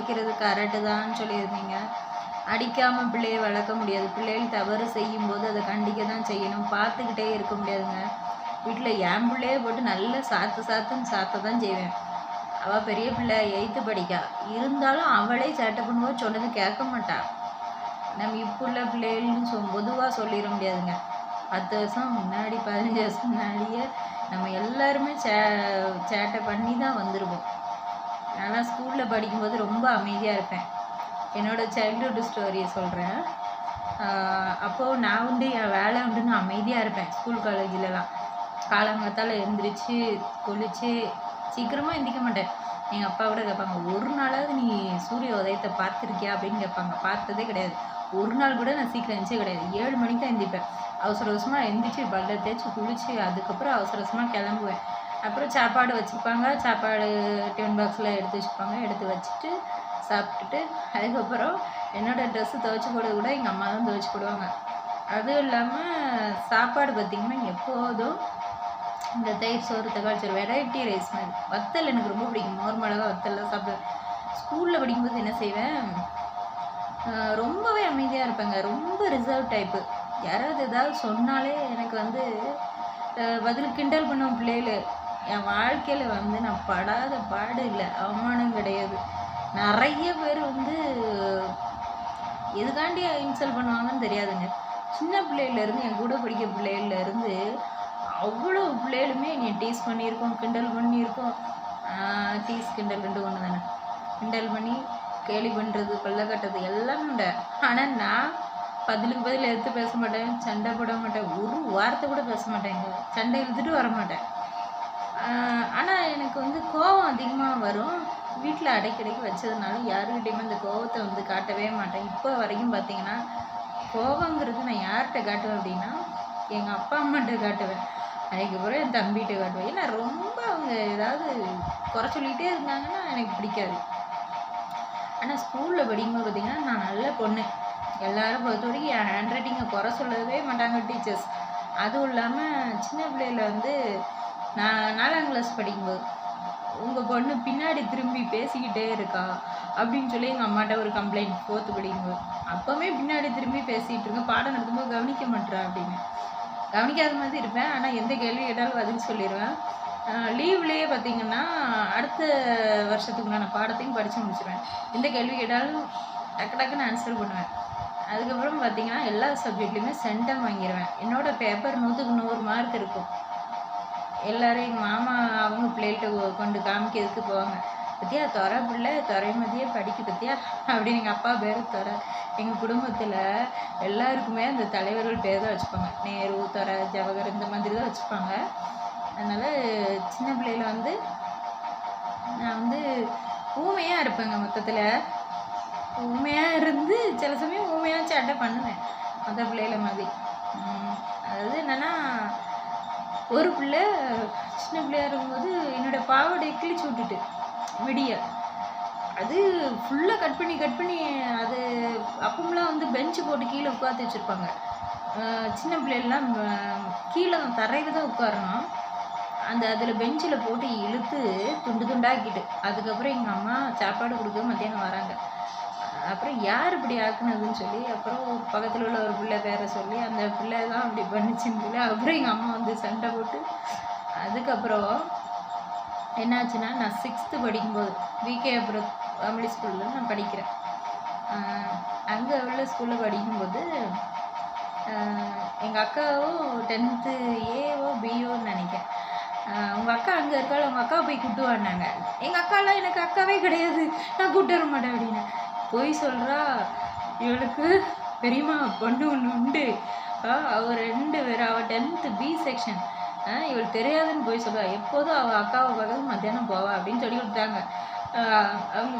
அடிக்கிறது கரெக்டு தான்னு சொல்லியிருந்தீங்க. அடிக்காமல் பிள்ளையை வளர்க்க முடியாது. பிள்ளைகள் தவறு செய்யும்போது அதை கண்டிக்க தான் செய்யணும். பார்த்துக்கிட்டே இருக்க முடியாதுங்க. வீட்டில் என் பிள்ளையை போட்டு நல்லா சாத்துன்னு சாத்த தான் செய்வேன். அவள் பெரிய பிள்ளை 8th படிக்கா. இருந்தாலும் அவளே சேட்டை பண்ணும்போது சொன்னது கேட்க மாட்டா. நம்ம இப்போ உள்ள பிள்ளைகள்னு பொதுவாக சொல்லிட முடியாதுங்க. 10 வருஷம் முன்னாடி 15 வருஷம் முன்னாடியே நம்ம எல்லாருமே சேட்டை பண்ணி தான் வந்திருப்போம். நான் ஸ்கூலில் படிக்கும்போது ரொம்ப அமைதியாக இருப்பேன். என்னோடய சைல்டுஹுட் ஸ்டோரியை சொல்கிறேன். அப்போது நான் உண்டு என் வேலை உண்டுன்னு அமைதியாக இருப்பேன். ஸ்கூல் காலேஜிலலாம் காலங்காத்தால் எழுந்திரிச்சு குளித்து சீக்கிரமாக எந்திரிக்க மாட்டேன். எங்கள் அப்பா கூட கேட்பாங்க, ஒரு நாளாவது நீ சூரிய உதயத்தை பார்த்துருக்கியா அப்படின்னு கேட்பாங்க. பார்த்ததே கிடையாது. ஒரு நாள் கூட நான் சீக்கிரம் எழுந்திரிச்சே கிடையாது. 7 மணிக்கு தான் எந்திரிப்பேன். அவசர அவசரமாக எந்திரிச்சு பல்ல தேய்ச்சி குளித்து அதுக்கப்புறம் அவசர அவசரமாக கிளம்புவேன். அப்புறம் சாப்பாடு வச்சுருப்பாங்க. சாப்பாடு டிஃபன் பாக்ஸில் எடுத்து வச்சுப்பாங்க. எடுத்து வச்சுட்டு சாப்பிட்டுட்டு அதுக்கப்புறம் என்னோடய ட்ரெஸ்ஸு துவைச்சி போடுறது கூட எங்கள் அம்மா தான் துவைச்சி போடுவாங்க. அதுவும் இல்லாமல் சாப்பாடு பார்த்திங்கன்னா எப்போதும் இந்த தயிர் சோறு தக்காளி சோறு வெரைட்டி ரைஸ் மாதிரி. வத்தல் எனக்கு ரொம்ப பிடிக்கும். மோர் மிளகா வத்தல்லாம் சாப்பிடுவேன். ஸ்கூலில் படிக்கும்போது என்ன செய்வேன், ரொம்பவே அமைதியாக இருப்பேங்க. ரொம்ப ரிசர்வ் டைப்பு. யாராவது ஏதாவது சொன்னாலே எனக்கு பதில் கிண்டல் பண்ணுவோம் பிள்ளைகள். என் வாழ்க்கையில் நான் படாத பாடு இல்லை, அவமானம் கிடையாது. நிறைய பேர் எதுக்காண்டி இன்சல்ட் பண்ணுவாங்கன்னு தெரியாதுங்க. சின்ன பிள்ளையிலேருந்து என் கூட படிக்கிற பிள்ளைகள்லேருந்து அவ்வளோ பிள்ளைகளுமே என்னை டீஸ் பண்ணியிருக்கோம், கிண்டல் பண்ணியிருக்கோம். டீஸ் கிண்டல் 2 ஒன்று தானே. கிண்டல் பண்ணி கேலி பண்ணுறது, கொல்லை கட்டுறது எல்லாமே உண்டு. ஆனால் நான் பதிலுக்கு பதில் எடுத்து பேச மாட்டேன், சண்டை போட மாட்டேன், ஒரு வார்த்தை கூட பேச மாட்டேங்க. சண்டை இழுத்துட்டு வர மாட்டேன். ஆனால் எனக்கு கோபம் அதிகமாக வரும். வீட்டில் அடைக்கடைக்கு வச்சதுனால யாருக்கிட்டையுமே அந்த கோபத்தை காட்டவே மாட்டேன். இப்போ வரைக்கும் பார்த்தீங்கன்னா கோபங்கிறது நான் யார்கிட்ட காட்டுவேன் அப்படின்னா எங்கள் அப்பா அம்மாட்ட காட்டுவேன். அதுக்கப்புறம் என் தம்பிகிட்ட காட்டுவேன். ஏன்னா ரொம்ப அவங்க ஏதாவது குறை சொல்லிகிட்டே இருந்தாங்கன்னா எனக்கு பிடிக்காது. ஆனால் ஸ்கூலில் படிக்கும்போது பார்த்திங்கன்னா நான் நல்ல பொண்ணு. எல்லோரும் பொறுத்த வரைக்கும் என் ஹேண்ட் ரைட்டிங்கை குறை சொல்லவே மாட்டாங்க டீச்சர்ஸ். அதுவும் இல்லாமல் சின்ன பிள்ளையில் நான் 4ஆம் கிளாஸ் படிக்கும்போது உங்கள் பொண்ணு பின்னாடி திரும்பி பேசிக்கிட்டே இருக்கா அப்படின்னு சொல்லி எங்கள் அம்மாட்ட ஒரு கம்ப்ளைண்ட் 4th படிக்கும்போது. அப்போவே பின்னாடி திரும்பி பேசிகிட்டு இருக்கேன், பாடம் நடத்தும்போது கவனிக்க மாட்டேறா அப்படின்னு. கவனிக்காத மாதிரி இருப்பேன். ஆனால் எந்த கேள்வி கேட்டாலும் பதில் சொல்லிடுவேன். லீவ்லேயே பார்த்திங்கன்னா அடுத்த வருஷத்துக்கு நான் பாடத்தையும் படித்து முடிச்சிடுவேன். எந்த கேள்வி கேட்டாலும் டக்குன்னு ஆன்சர் பண்ணுவேன். அதுக்கப்புறம் பார்த்திங்கன்னா எல்லா சப்ஜெக்ட்லேயுமே சென்டம் வாங்கிடுவேன். என்னோடய பேப்பர் 100க்கு 100 மார்க் இருக்கும். எல்லோரும் எங்கள் மாமா அவங்க பிள்ளைகிட்ட கொண்டு காமிக்கிறதுக்கு போவாங்க. பற்றியா துறை பிள்ளை துறைமதியே படிக்க பற்றியா அப்படின்னு எங்கள் அப்பா பேர் துறை. எங்கள் குடும்பத்தில் எல்லாருக்குமே அந்த தலைவர்கள் பேர் தான் வச்சுப்பாங்க. நேரு, துறை, ஜவஹர் இந்த மாதிரி தான் வச்சுப்பாங்க. அதனால் சின்ன பிள்ளையில் நான் ஊமையாக இருப்பேங்க. மொத்தத்தில் ஊமையாக இருந்து சில சமயம் ஊமையாக சேட்டை பண்ணுவேன் மற்ற பிள்ளைகள மாதிரி. அதாவது என்னென்னா ஒரு பிள்ளை சின்ன பிள்ளையாக இருக்கும்போது என்னோடய பாவாடையை கிழிச்சு விட்டுட்டு விடிய அது ஃபுல்லாக கட் பண்ணி அது அப்பமெல்லாம் பெஞ்சு போட்டு கீழே உட்காந்து வச்சுருப்பாங்க. சின்ன பிள்ளைலாம் கீழே தரையில் தான் உட்காரணும். அதில் பெஞ்சில் போட்டு இழுத்து துண்டு துண்டாக்கிட்டு அதுக்கப்புறம் எங்கள் அம்மா சாப்பாடு கொடுக்க மத்தியானம் வராங்க. அப்புறம் யார் இப்படி ஆக்குனதுன்னு சொல்லி அப்புறம் பக்கத்தில் உள்ள ஒரு பிள்ளை பேரை சொல்லி அந்த பிள்ளை தான் அப்படி பண்ணிச்சின்னு சொல்லி அப்புறம் எங்கள் அம்மா சண்டை போட்டு அதுக்கப்புறம் என்னாச்சுன்னா நான் 6th படிக்கும்போது விகே அப்புறம் ஃபேமிலி ஸ்கூலில் நான் படிக்கிறேன். அங்கே உள்ள ஸ்கூலில் படிக்கும்போது எங்கள் அக்காவும் 10th ஏவோ பிஓன்னு நினைக்கிறேன். உங்கள் அக்கா அங்கே இருக்காள், உங்கள் அக்காவை போய் கூப்பிட்டு வாடினாங்க. எங்கள் அக்காலாம் எனக்கு அக்காவே கிடையாது, நான் கூப்பிட்டு வர மாட்டேன் அப்படின்னு போய் சொல்கிறா. இவளுக்கு பெரியம்மா பொண்ணு ஒன்று உண்டு, அவள் 2 பேர், அவள் 10th B செக்ஷன், இவள் தெரியாதுன்னு போய் சொல்லுவா. எப்போதும் அவள் அக்காவை பார்க்கறது மத்தியானம் போவா அப்படின்னு சொல்லி கொடுத்தாங்க அவங்க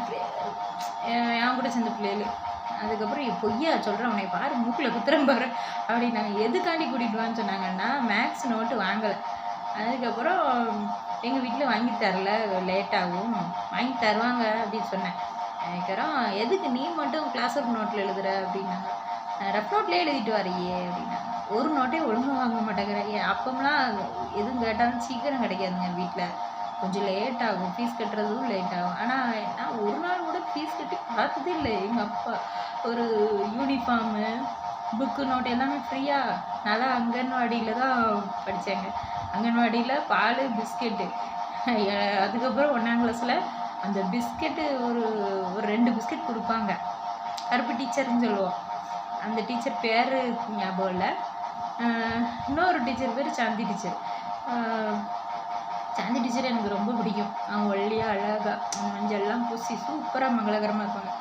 என் கூட சேர்ந்த பிள்ளைகள். அதுக்கப்புறம் பொய்யா சொல்கிறேன், உன்னை பாரு மூக்கில் குத்துறேன் பாரு அப்படின்னாங்க. எதுக்காண்டி கூட்டிகிட்டு வான்னு சொன்னாங்கன்னா மேக்ஸ் நோட்டு வாங்கலை. அதுக்கப்புறம் எங்கள் வீட்டில் வாங்கி தரல, லேட்டாகும், வாங்கி தருவாங்க அப்படின்னு சொன்னேன். அதுக்கப்புறம் எதுக்கு நீ மட்டும் கிளாஸ் ஒர்க் நோட்டில் எழுதுற அப்படின்னாங்க. ரஃப் நோட்லேயே எழுதிட்டு வரையே அப்படின்னாங்க. ஒரு நோட்டே ஒழுங்காக வாங்க மாட்டேங்கிற. அப்போம்லாம் எதுவும் கேட்டாலும் சீக்கிரம் கிடைக்காதுங்க வீட்டில், கொஞ்சம் லேட் ஆகும், ஃபீஸ் கட்டுறதும் லேட் ஆகும். ஆனால் நான் ஒரு நாள் கூட ஃபீஸ் கட்டி பார்த்ததே இல்லை எங்கள் அப்பா. ஒரு யூனிஃபார்மு, புக்கு, நோட்டு எல்லாமே ஃப்ரீயாக. நல்லா அங்கன்வாடியில் தான் படித்தேங்க. அங்கன்வாடியில் பால், பிஸ்கெட்டு. அதுக்கப்புறம் 1ஆம் கிளாஸில் அந்த பிஸ்கெட்டு ஒரு ஒரு 2 பிஸ்கெட் கொடுப்பாங்க. கருப்பு டீச்சர்னு சொல்லுவோம். அந்த டீச்சர் பேர் ஞாபகம் இல்லை. இன்னொரு டீச்சர் பேர் சாந்தி டீச்சர். சாந்தி டீச்சர் எனக்கு ரொம்ப பிடிக்கும். அவங்க ஒல்லியாக அழகாக மஞ்சள்லாம் பூசி சூப்பராக மங்களகரமாக இருப்பாங்க.